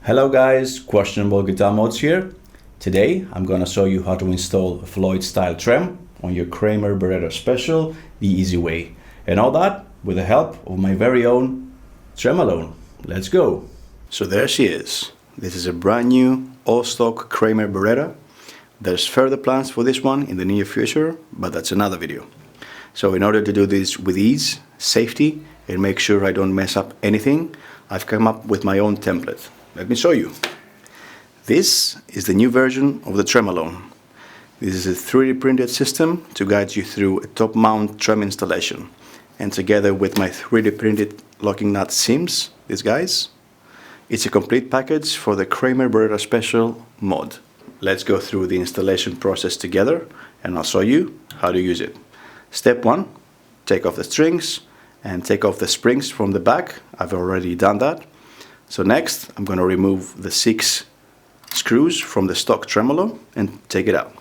Hello guys, Questionable Guitar Mods here. Today I'm gonna show you how to install a Floyd style trem on your Kramer Baretta Special the easy way. And all that with the help of my very own TremAlone. Let's go! So there she is. This is a brand new all-stock Kramer Baretta. There's further plans for this one in the near future, but that's another video. So in order to do this with ease, safety, and make sure I don't mess up anything, I've come up with my own template. Let me show you. This is the new version of the TremAlone. This is a 3D printed system to guide you through a top mount trem installation. And together with my 3D printed locking nut seams, these guys, it's a complete package for the Kramer Baretta Special mod. Let's go through the installation process together and I'll show you how to use it. Step 1, take off the strings and take off the springs from the back. I've already done that. So next, I'm going to remove the 6 screws from the stock tremolo and take it out.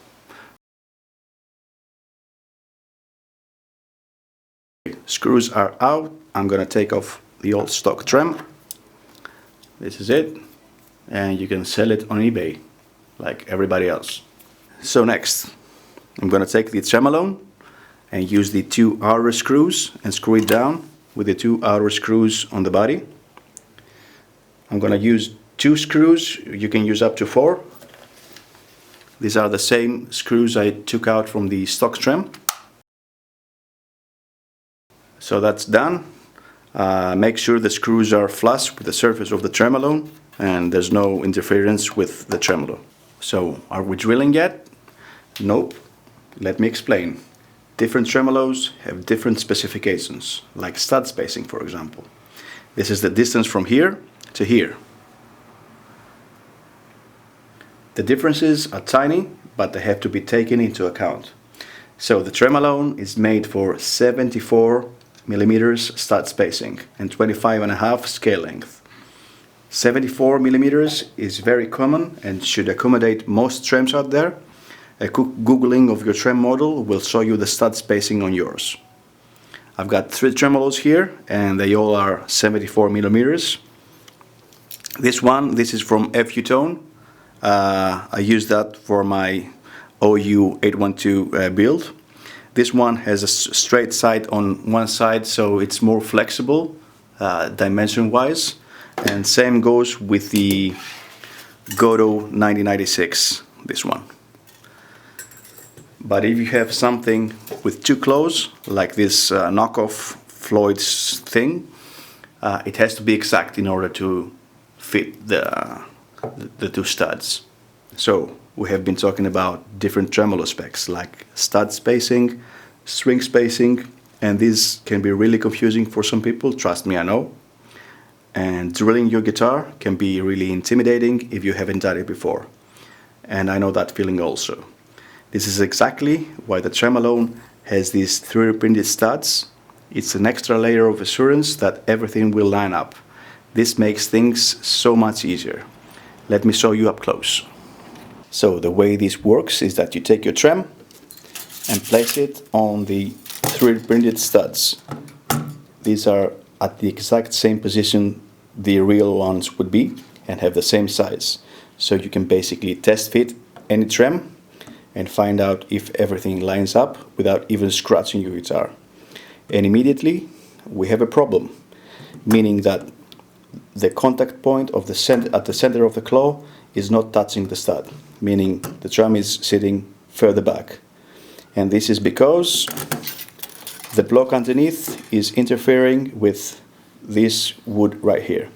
Screws are out. I'm going to take off the old stock trem. This is it. And you can sell it on eBay like everybody else. So next, I'm going to take the TremAlone and use the 2 outer screws and screw it down with the 2 outer screws on the body. I'm going to use 2 screws. You can use up to 4. These are the same screws I took out from the stock trem. So that's done. Make sure the screws are flush with the surface of the TremAlone and there's no interference with the tremolo. So are we drilling yet? Nope. Let me explain. Different tremolos have different specifications, like stud spacing, for example. This is the distance from here to here. The differences are tiny, but they have to be taken into account. So the TremAlone is made for 74 millimeters stud spacing and 25.5 scale length. 74 millimeters is very common and should accommodate most trems out there. A quick googling of your trem model will show you the stud spacing on yours. I've got 3 tremolos here and they all are 74 millimeters. This is from FU-Tone. I use that for my OU812 build. This one has a straight side on one side, so it's more flexible dimension wise. And same goes with the Goto 9096, this one. But if you have something with too close, like this knockoff Floyd's thing, it has to be exact in order to fit the 2 studs. So we have been talking about different tremolo specs like stud spacing, string spacing, and this can be really confusing for some people, trust me, I know. And drilling your guitar can be really intimidating if you haven't done it before. And I know that feeling also. This is exactly why the TremAlone has these 3D printed studs. It's an extra layer of assurance that everything will line up. This makes things so much easier. Let me show you up close. So the way this works is that you take your trem and place it on the 3D printed studs. These are at the exact same position the real ones would be and have the same size. So you can basically test fit any trem and find out if everything lines up without even scratching your guitar. And immediately we have a problem, meaning that the contact point of at the center of the claw is not touching the stud, meaning the trem is sitting further back. And this is because the block underneath is interfering with this wood right here.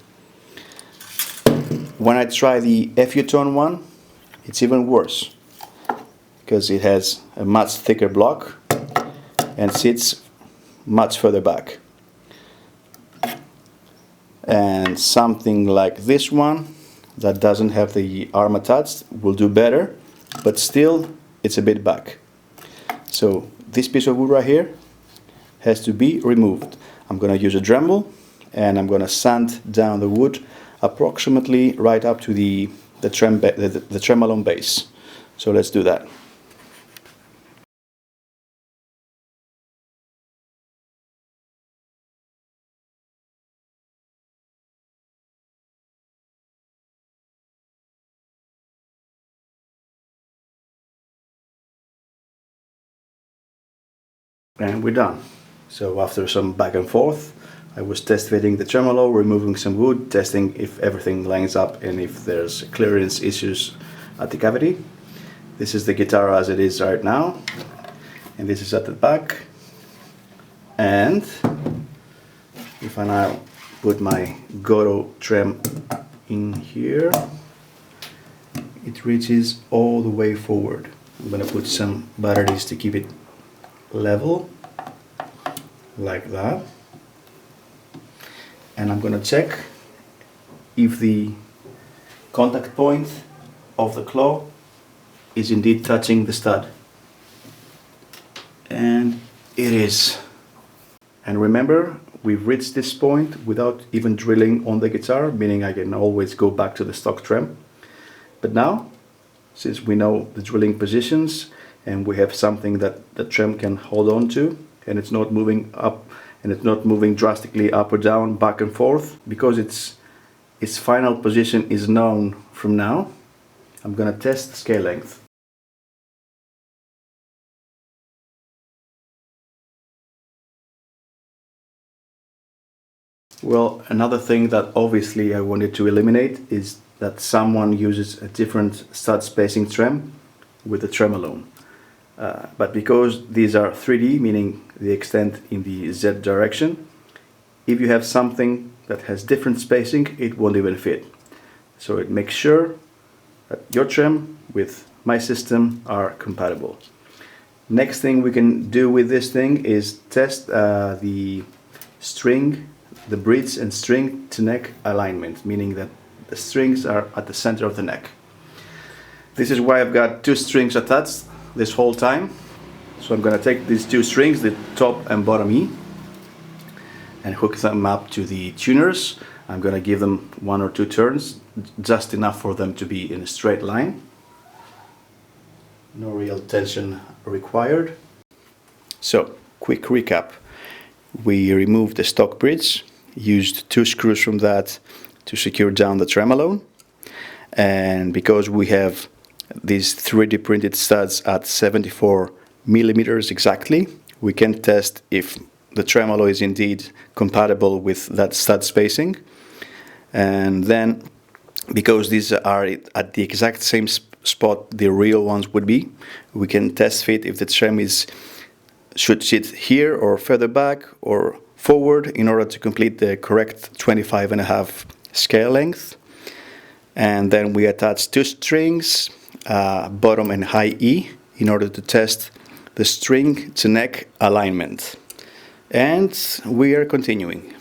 When I try the FU-Tone one, it's even worse, because it has a much thicker block and sits much further back. And something like this one that doesn't have the arm attached will do better, but still it's a bit back. So this piece of wood right here has to be removed. I'm going to use a Dremel and I'm going to sand down the wood approximately right up to the TremAlone base. So let's do that. and we're done. So after some back and forth, I was test fitting the tremolo, removing some wood, testing if everything lines up and if there's clearance issues at the cavity. This is the guitar as it is right now, and this is at the back. And if I now put my Goro trem in here, it reaches all the way forward. I'm going to put some batteries to keep it level, like that. And I'm going to check if the contact point of the claw is indeed touching the stud. And it is. And remember, we've reached this point without even drilling on the guitar, meaning I can always go back to the stock trem. But now, since we know the drilling positions and we have something that the trem can hold on to, and it's not moving up and it's not moving drastically up or down, back and forth, because its final position is known from now, I'm gonna test the scale length. Well, another thing that obviously I wanted to eliminate is that someone uses a different stud spacing trem with the TremAlone. But because these are 3D, meaning they extend in the Z direction, if you have something that has different spacing, it won't even fit. So it makes sure that your trem with my system are compatible. Next thing we can do with this thing is test the string, the bridge and string to neck alignment, meaning that the strings are at the center of the neck. This is why I've got two strings attached this whole time. So I'm going to take these two strings, the top and bottom E, and hook them up to the tuners. I'm going to give them 1 or 2 turns, just enough for them to be in a straight line. No real tension required. So, quick recap. We removed the stock bridge, used 2 screws from that to secure down the TremAlone, and because we have these 3D printed studs at 74 millimeters exactly, we can test if the tremolo is indeed compatible with that stud spacing. And then, because these are at the exact same spot the real ones would be, we can test fit if the trem should sit here or further back or forward in order to complete the correct 25.5 scale length. And then we attach 2 strings, bottom and high E, in order to test the string to neck alignment. And we are continuing.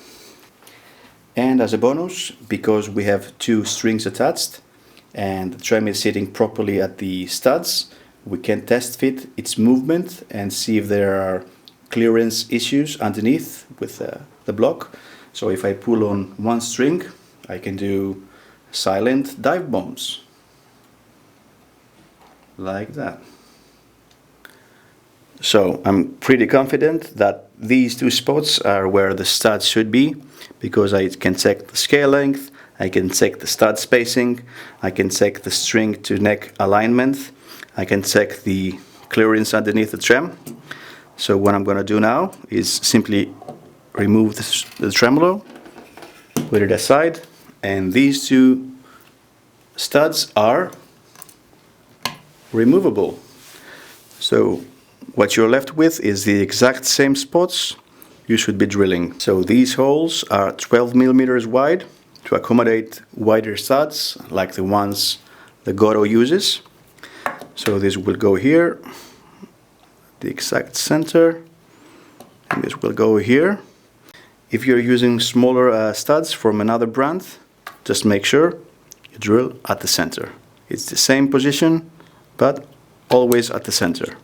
And as a bonus, because we have 2 strings attached and the trem is sitting properly at the studs, we can test fit its movement and see if there are clearance issues underneath with the block. So if I pull on one string, I can do silent dive bombs. Like that. So I'm pretty confident that these 2 spots are where the studs should be, because I can check the scale length, I can check the stud spacing, I can check the string to neck alignment, I can check the clearance underneath the trem. So what I'm going to do now is simply remove the tremolo, put it aside, and these 2 studs are removable. So what you're left with is the exact same spots you should be drilling. So these holes are 12 millimeters wide to accommodate wider studs like the ones the Goro uses. So this will go here, the exact center, and this will go here. If you're using smaller studs from another brand, just make sure you drill at the center. It's the same position, but always at the center.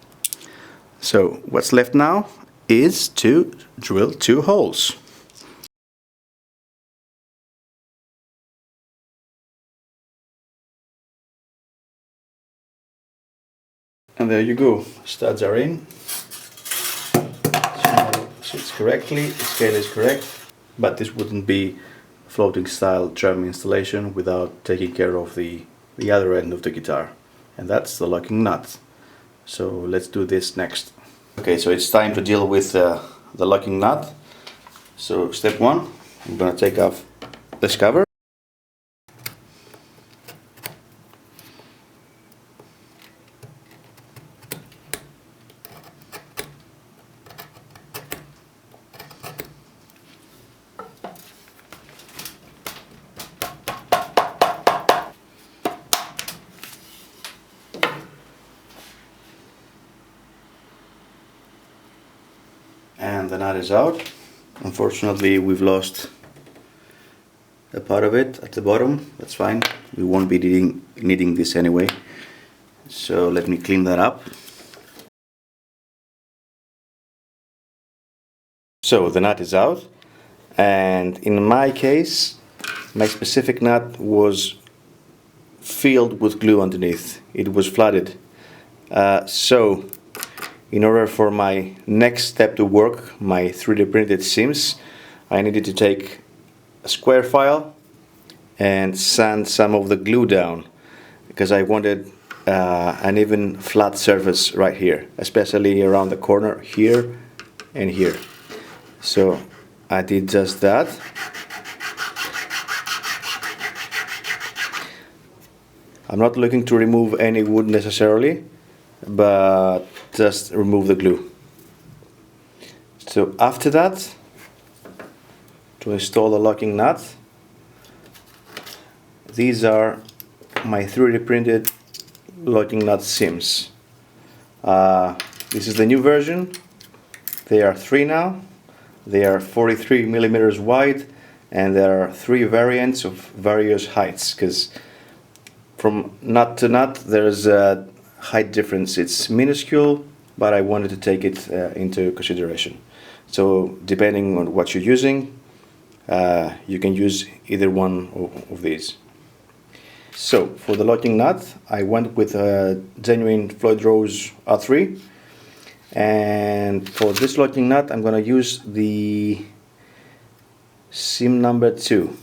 So what's left now is to drill 2 holes. And there you go, studs are in. Sits correctly, the scale is correct, but this wouldn't be a floating style trem installation without taking care of the other end of the guitar, and that's the locking nut. So let's do this next. Okay, so it's time to deal with the locking nut. So step one, I'm going to take off this cover. And the nut is out. Unfortunately, we've lost a part of it at the bottom. That's fine. We won't be needing this anyway. So let me clean that up. So the nut is out, and in my case, my specific nut was filled with glue underneath. It was flooded. So in order for my next step to work, my 3D printed seams, I needed to take a square file and sand some of the glue down, because I wanted an even flat surface right here, especially around the corner here and here. So I did just that. I'm not looking to remove any wood necessarily, but just remove the glue. So after that, to install the locking nut, these are my 3D printed locking nut seams. This is the new version. They are 3 now. They are 43 millimeters wide, and there are 3 variants of various heights, because from nut to nut there's a height difference. It's minuscule, but I wanted to take it into consideration. So depending on what you're using, you can use either one of these. So for the locking nut, I went with a genuine Floyd Rose R3, and for this locking nut I'm going to use the seam number 2,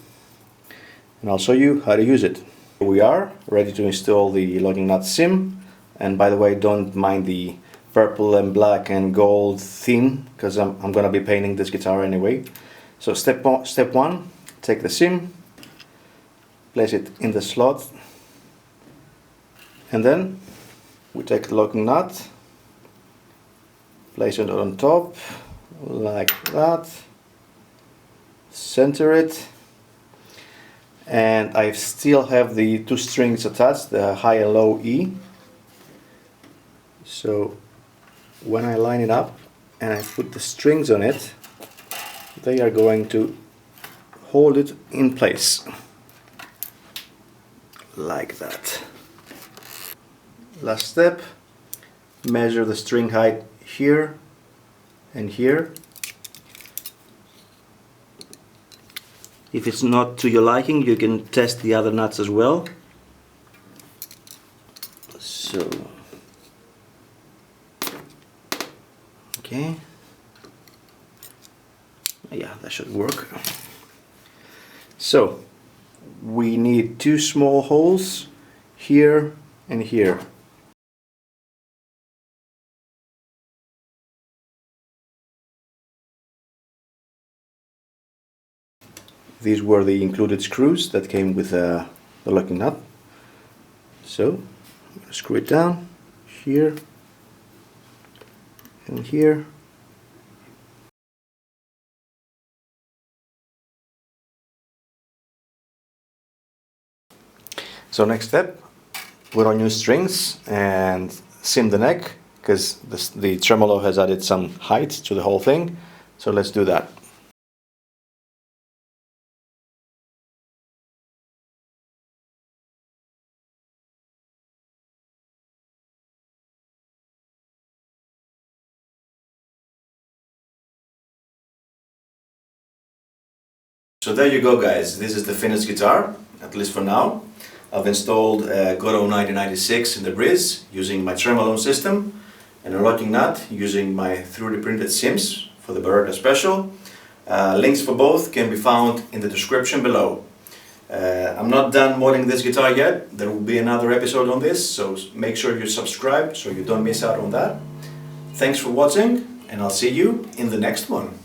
and I'll show you how to use it. Here we are, ready to install the locking nut seam. And by the way, don't mind the purple and black and gold theme, because I'm going to be painting this guitar anyway. So step one, take the seam, place it in the slot, and then we take the locking nut, place it on top like that, center it, and I still have the 2 strings attached, the high and low E. So when I line it up and I put the strings on it, they are going to hold it in place like that. Last step, measure the string height here and here. If it's not to your liking, you can test the other nuts as well. So, okay, yeah, that should work. So we need 2 small holes here and here. These were the included screws that came with the locking nut. So I'm going to screw it down here and here. So next step, put on new strings and seam the neck, because the tremolo has added some height to the whole thing. So let's do that. So there you go, guys. This is the finished guitar, at least for now. I've installed Godot 9096 in the bridge using my TremAlone system, and a locking nut using my 3D printed seams for the Baretta Special. Links for both can be found in the description below. I'm not done modding this guitar yet. There will be another episode on this, so make sure you subscribe so you don't miss out on that. Thanks for watching, and I'll see you in the next one.